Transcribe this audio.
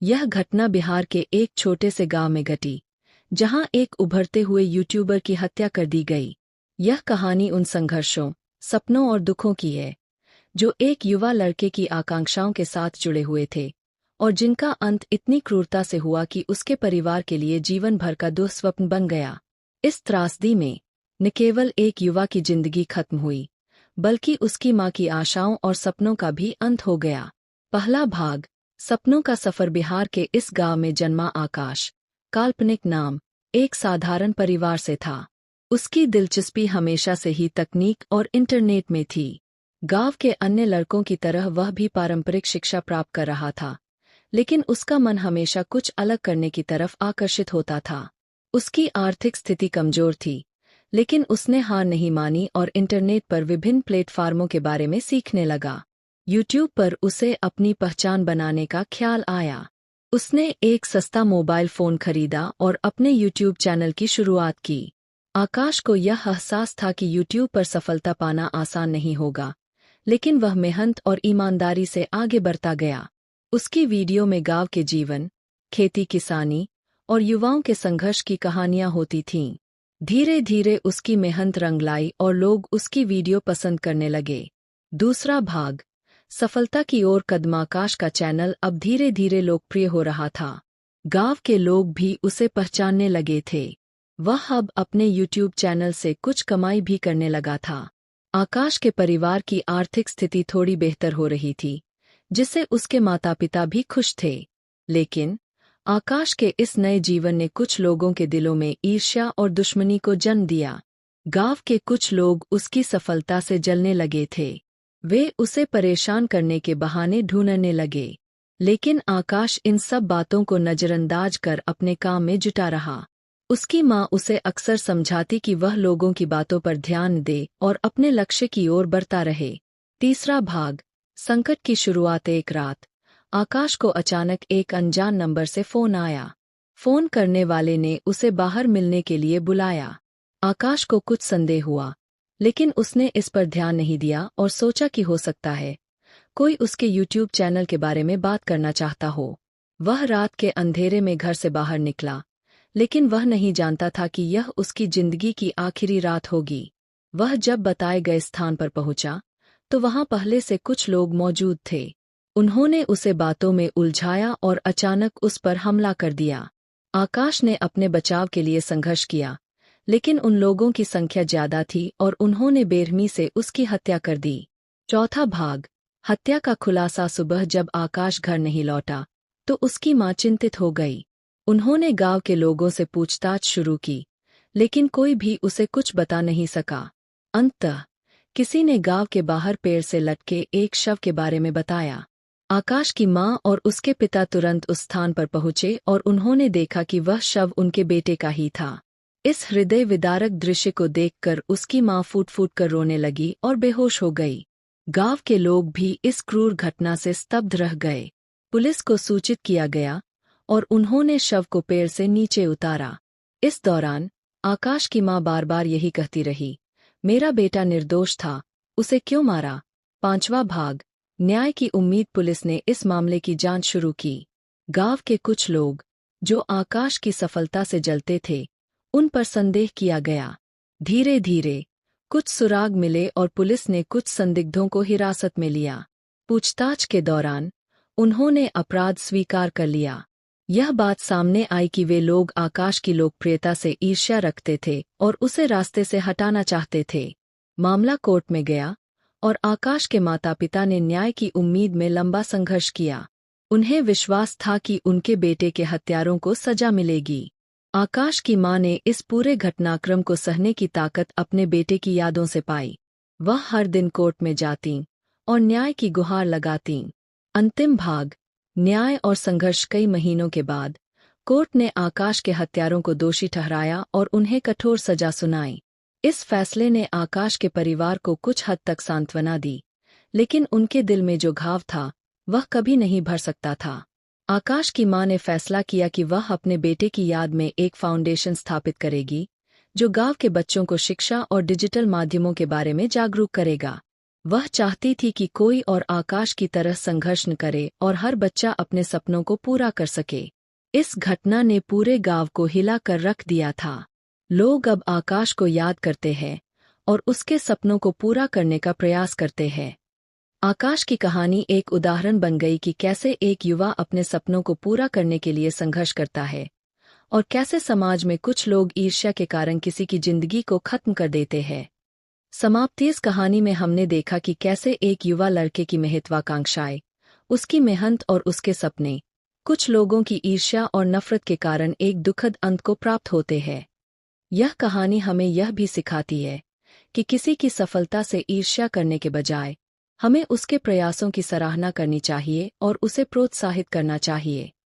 यह घटना बिहार के एक छोटे से गांव में घटी, जहां एक उभरते हुए यूट्यूबर की हत्या कर दी गई। यह कहानी उन संघर्षों, सपनों और दुखों की है, जो एक युवा लड़के की आकांक्षाओं के साथ जुड़े हुए थे, और जिनका अंत इतनी क्रूरता से हुआ कि उसके परिवार के लिए जीवन भर का दुःस्वप्न बन गया। इस त्रासदी में न केवल एक युवा की जिंदगी खत्म हुई, बल्कि उसकी मां की आशाओं और सपनों का भी अंत हो गया। पहला भाग, सपनों का सफर। बिहार के इस गांव में जन्मा आकाश, काल्पनिक नाम, एक साधारण परिवार से था। उसकी दिलचस्पी हमेशा से ही तकनीक और इंटरनेट में थी। गांव के अन्य लड़कों की तरह वह भी पारंपरिक शिक्षा प्राप्त कर रहा था, लेकिन उसका मन हमेशा कुछ अलग करने की तरफ आकर्षित होता था। उसकी आर्थिक स्थिति कमजोर थी, लेकिन उसने हार नहीं मानी और इंटरनेट पर विभिन्न प्लेटफार्मों के बारे में सीखने लगा। यूट्यूब पर उसे अपनी पहचान बनाने का ख्याल आया। उसने एक सस्ता मोबाइल फ़ोन खरीदा और अपने यूट्यूब चैनल की शुरुआत की। आकाश को यह एहसास था कि यूट्यूब पर सफलता पाना आसान नहीं होगा, लेकिन वह मेहनत और ईमानदारी से आगे बढ़ता गया। उसकी वीडियो में गांव के जीवन, खेती किसानी और युवाओं के संघर्ष की कहानियां होती थीं। धीरे धीरे उसकी मेहनत रंग लाई और लोग उसकी वीडियो पसंद करने लगे। दूसरा भाग, सफलता की ओर कदम। आकाश का चैनल अब धीरे धीरे लोकप्रिय हो रहा था। गांव के लोग भी उसे पहचानने लगे थे। वह अब अपने यूट्यूब चैनल से कुछ कमाई भी करने लगा था। आकाश के परिवार की आर्थिक स्थिति थोड़ी बेहतर हो रही थी, जिससे उसके माता पिता भी खुश थे। लेकिन आकाश के इस नए जीवन ने कुछ लोगों के दिलों में ईर्ष्या और दुश्मनी को जन्म दिया। गांव के कुछ लोग उसकी सफलता से जलने लगे थे। वे उसे परेशान करने के बहाने ढूंढने लगे, लेकिन आकाश इन सब बातों को नजरअंदाज कर अपने काम में जुटा रहा। उसकी मां उसे अक्सर समझाती कि वह लोगों की बातों पर ध्यान दे और अपने लक्ष्य की ओर बढ़ता रहे। तीसरा भाग, संकट की शुरुआत। एक रात आकाश को अचानक एक अनजान नंबर से फोन आया। फोन करने वाले ने उसे बाहर मिलने के लिए बुलाया। आकाश को कुछ संदेह हुआ, लेकिन उसने इस पर ध्यान नहीं दिया और सोचा कि हो सकता है कोई उसके यूट्यूब चैनल के बारे में बात करना चाहता हो। वह रात के अंधेरे में घर से बाहर निकला, लेकिन वह नहीं जानता था कि यह उसकी जिंदगी की आखिरी रात होगी। वह जब बताए गए स्थान पर पहुंचा, तो वहां पहले से कुछ लोग मौजूद थे। उन्होंने उसे बातों में उलझाया और अचानक उस पर हमला कर दिया। आकाश ने अपने बचाव के लिए संघर्ष किया, लेकिन उन लोगों की संख्या ज्यादा थी और उन्होंने बेरहमी से उसकी हत्या कर दी। चौथा भाग, हत्या का खुलासा। सुबह जब आकाश घर नहीं लौटा, तो उसकी मां चिंतित हो गई। उन्होंने गांव के लोगों से पूछताछ शुरू की, लेकिन कोई भी उसे कुछ बता नहीं सका। अंततः किसी ने गांव के बाहर पेड़ से लटके एक शव के बारे में बताया। आकाश की मां और उसके पिता तुरंत उस स्थान पर पहुंचे और उन्होंने देखा कि वह शव उनके बेटे का ही था। इस हृदय विदारक दृश्य को देखकर उसकी मां फूट फूट कर रोने लगी और बेहोश हो गई। गांव के लोग भी इस क्रूर घटना से स्तब्ध रह गए। पुलिस को सूचित किया गया और उन्होंने शव को पेड़ से नीचे उतारा। इस दौरान आकाश की मां बार बार यही कहती रही, मेरा बेटा निर्दोष था, उसे क्यों मारा। पांचवा भाग, न्याय की उम्मीद। पुलिस ने इस मामले की जांच शुरू की। गांव के कुछ लोग, जो आकाश की सफलता से जलते थे, उन पर संदेह किया गया। धीरे धीरे कुछ सुराग मिले और पुलिस ने कुछ संदिग्धों को हिरासत में लिया। पूछताछ के दौरान उन्होंने अपराध स्वीकार कर लिया। यह बात सामने आई कि वे लोग आकाश की लोकप्रियता से ईर्ष्या रखते थे और उसे रास्ते से हटाना चाहते थे। मामला कोर्ट में गया और आकाश के माता पिता ने न्याय की उम्मीद में लंबा संघर्ष किया। उन्हें विश्वास था कि उनके बेटे के हत्यारों को सजा मिलेगी। आकाश की मां ने इस पूरे घटनाक्रम को सहने की ताकत अपने बेटे की यादों से पाई। वह हर दिन कोर्ट में जातीं और न्याय की गुहार लगातीं। अंतिम भाग, न्याय और संघर्ष। कई महीनों के बाद कोर्ट ने आकाश के हत्यारों को दोषी ठहराया और उन्हें कठोर सजा सुनाई। इस फैसले ने आकाश के परिवार को कुछ हद तक सांत्वना दी, लेकिन उनके दिल में जो घाव था, वह कभी नहीं भर सकता था। आकाश की मां ने फैसला किया कि वह अपने बेटे की याद में एक फाउंडेशन स्थापित करेगी, जो गांव के बच्चों को शिक्षा और डिजिटल माध्यमों के बारे में जागरूक करेगा। वह चाहती थी कि कोई और आकाश की तरह संघर्ष न करे और हर बच्चा अपने सपनों को पूरा कर सके। इस घटना ने पूरे गांव को हिला कर रख दिया था। लोग अब आकाश को याद करते हैं और उसके सपनों को पूरा करने का प्रयास करते हैं। आकाश की कहानी एक उदाहरण बन गई कि कैसे एक युवा अपने सपनों को पूरा करने के लिए संघर्ष करता है और कैसे समाज में कुछ लोग ईर्ष्या के कारण किसी की जिंदगी को खत्म कर देते हैं। समाप्ति इस कहानी में हमने देखा कि कैसे एक युवा लड़के की महत्वाकांक्षाएं, उसकी मेहनत और उसके सपने कुछ लोगों की ईर्ष्या और नफरत के कारण एक दुखद अंत को प्राप्त होते हैं। यह कहानी हमें यह भी सिखाती है कि किसी की सफलता से ईर्ष्या करने के बजाय हमें उसके प्रयासों की सराहना करनी चाहिए और उसे प्रोत्साहित करना चाहिए।